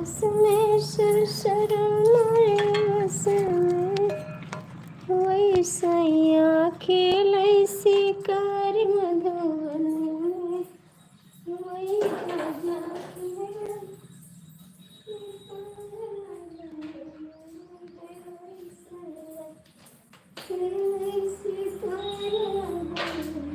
में शरमाए बस में वही सैया खेलै शिकार मधुबन में वही राजा खेलै शिकार मधुबन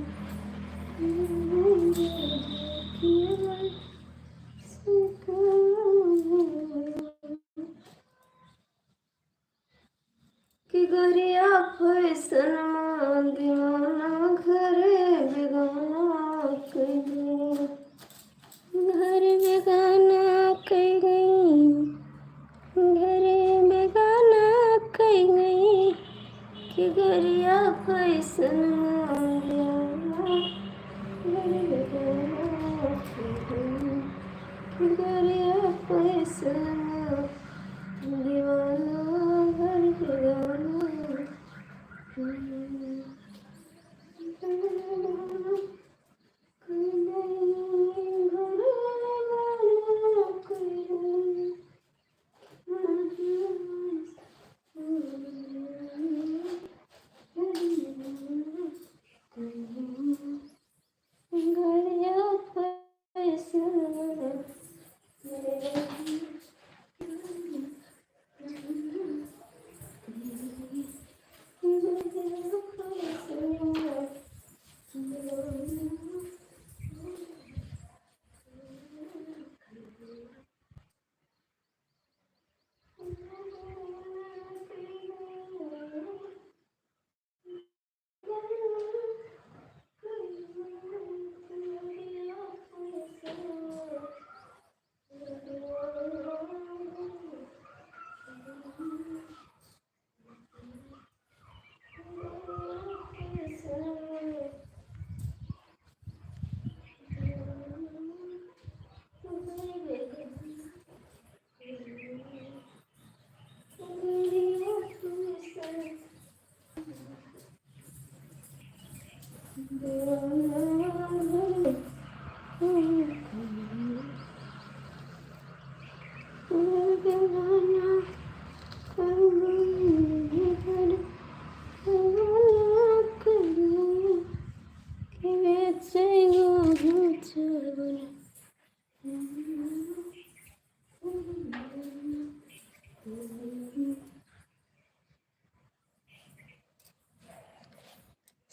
कि गरिया फैशन दीवाना घरे बेगाना कह गई घर बेगाना कह गई घरे बेगाना कह गई कि गरिया फैशन दीवाना घर बेगाना कह गई कि गरिया फैशन दीवाना घर बेगाना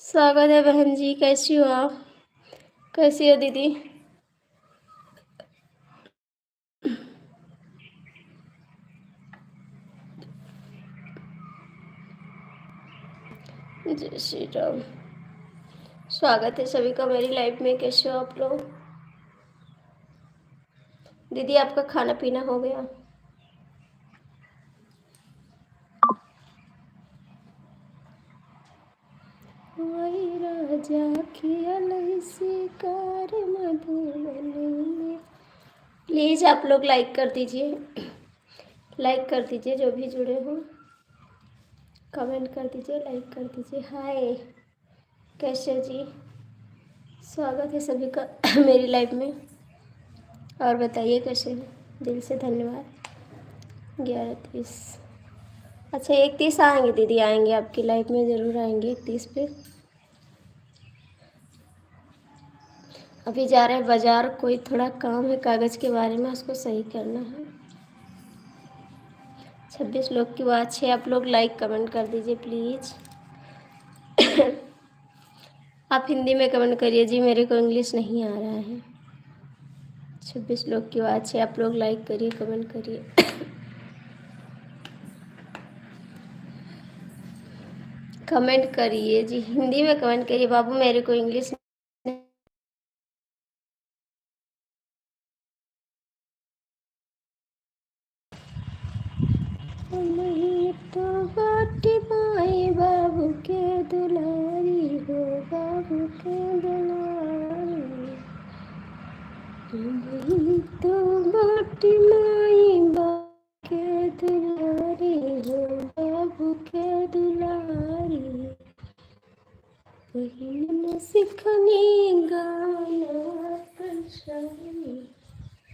स्वागत है बहन जी, कैसी हो आप? कैसी हो दीदी? जय श्री राम। स्वागत है सभी का मेरी लाइफ में। कैसे हो आप लोग? दीदी आपका खाना पीना हो गया? वही राजा खेलै शिकार मधुबन में। प्लीज़ आप लोग लाइक कर दीजिए, लाइक कर दीजिए जो भी जुड़े हों, कमेंट कर दीजिए, लाइक कर दीजिए। हाय, कैसे हो जी? स्वागत है सभी का मेरी लाइफ में। और बताइए कैसे हो? दिल से धन्यवाद। 11:30। अच्छा 31 आएंगे दीदी, आएंगे आपकी लाइफ में, ज़रूर आएंगे 31 पे। अभी जा रहे हैं बाज़ार, कोई थोड़ा काम है कागज़ के बारे में, उसको सही करना है। 26 लोग की बात है। आप लोग लाइक कमेंट कर दीजिए प्लीज़। आप हिंदी में कमेंट करिए जी, मेरे को इंग्लिश नहीं आ रहा है। 26 लोग की बात है, आप लोग लाइक करिए, कमेंट करिए। कमेंट करिए जी, हिंदी में कमेंट करिए बाबू, मेरे को इंग्लिश नहीं तो बाटी माई बाबू के दुलारी हो, बाबू के दुलारी। नहीं तो बाटी माई बाबू के दुलारी हो, बाबू के दुलारी। बहिन सिखनी गाना पंचाली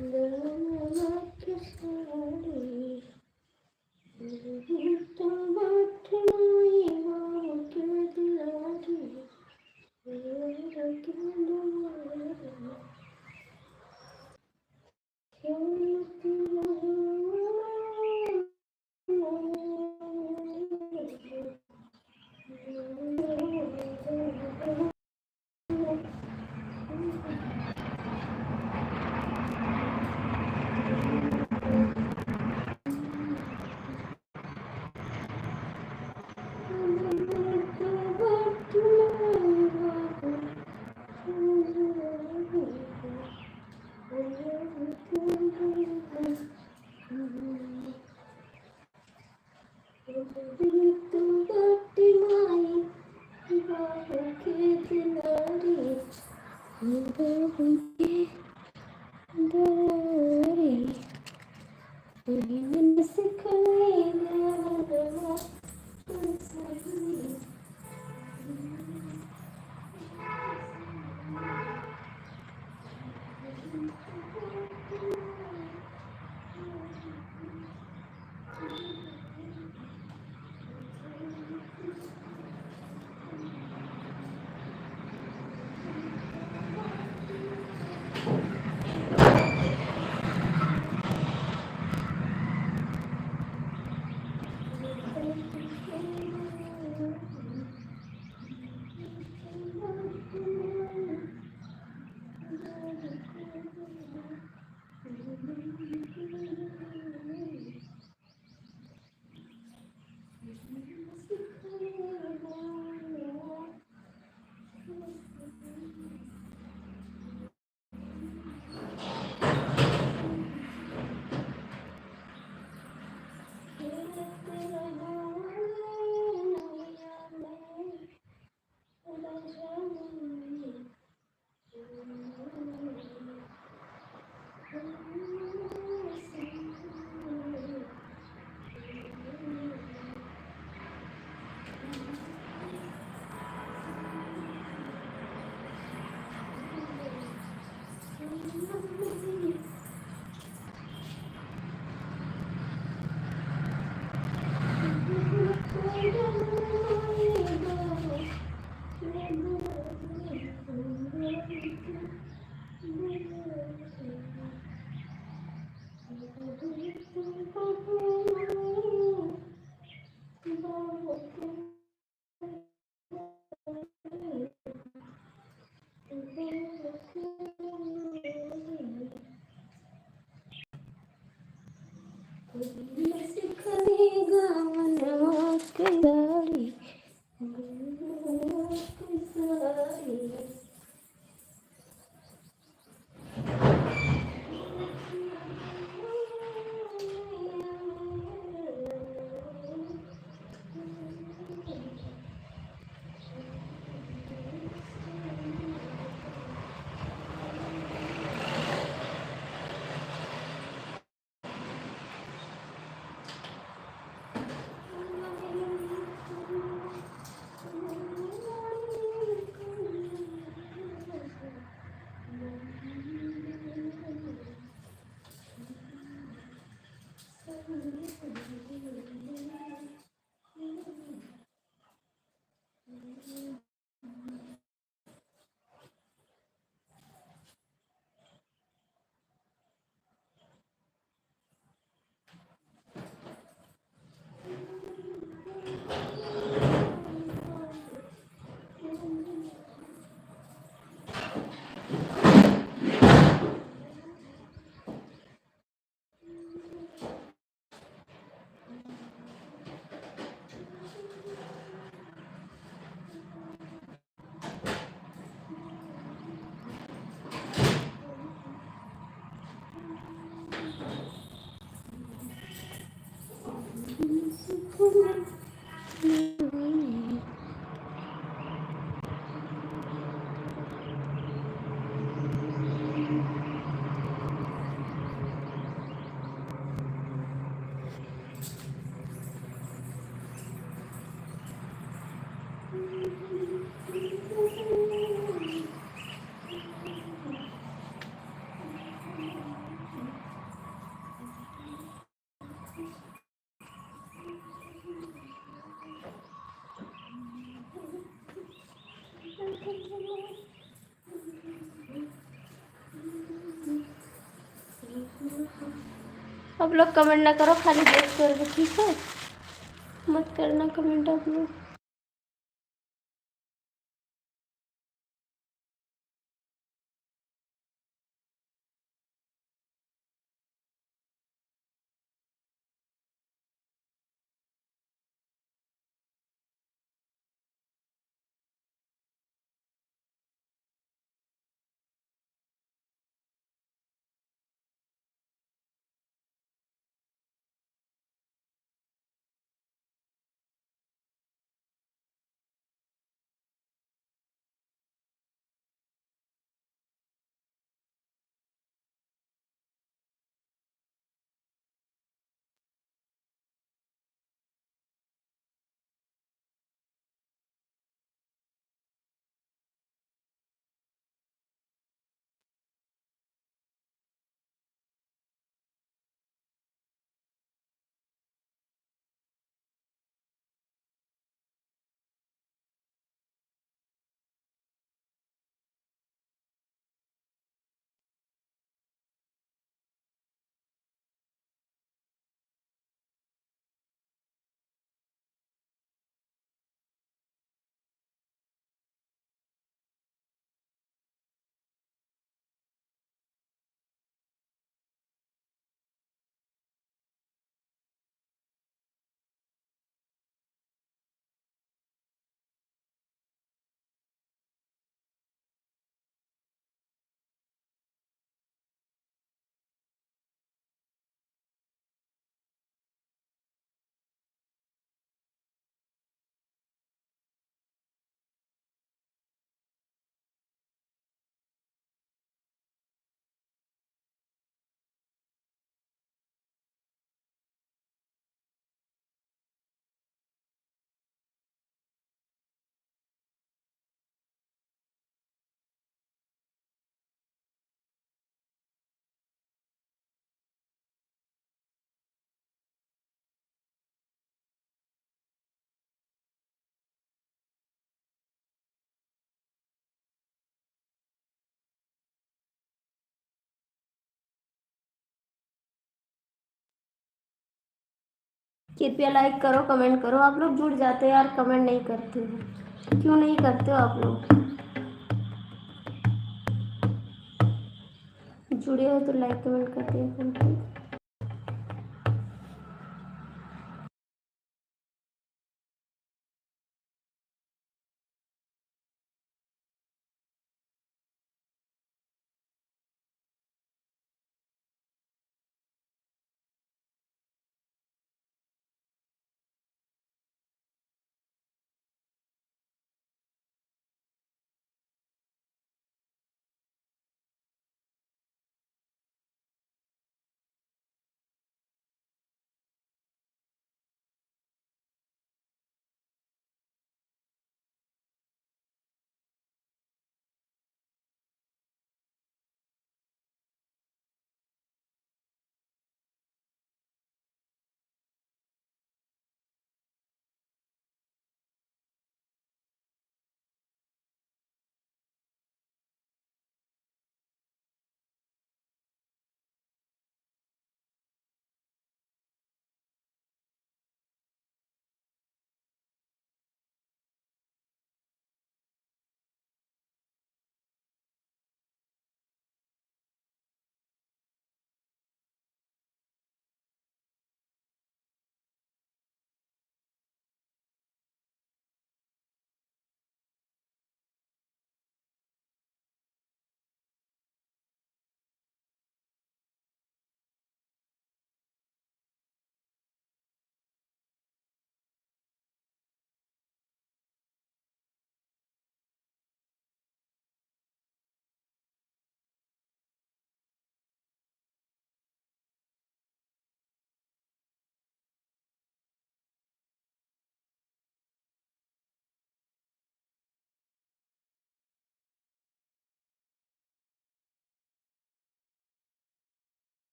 गाना किशोरी। आप लोग कमेंट ना करो, खाली देख कर, ठीक है? मत करना कमेंट आप लोग। कृपया लाइक करो, कमेंट करो। आप लोग जुड़ जाते हो यार, कमेंट नहीं करते हो, क्यों नहीं करते हो आप लोग? जुड़े हो तो लाइक कमेंट करते हो।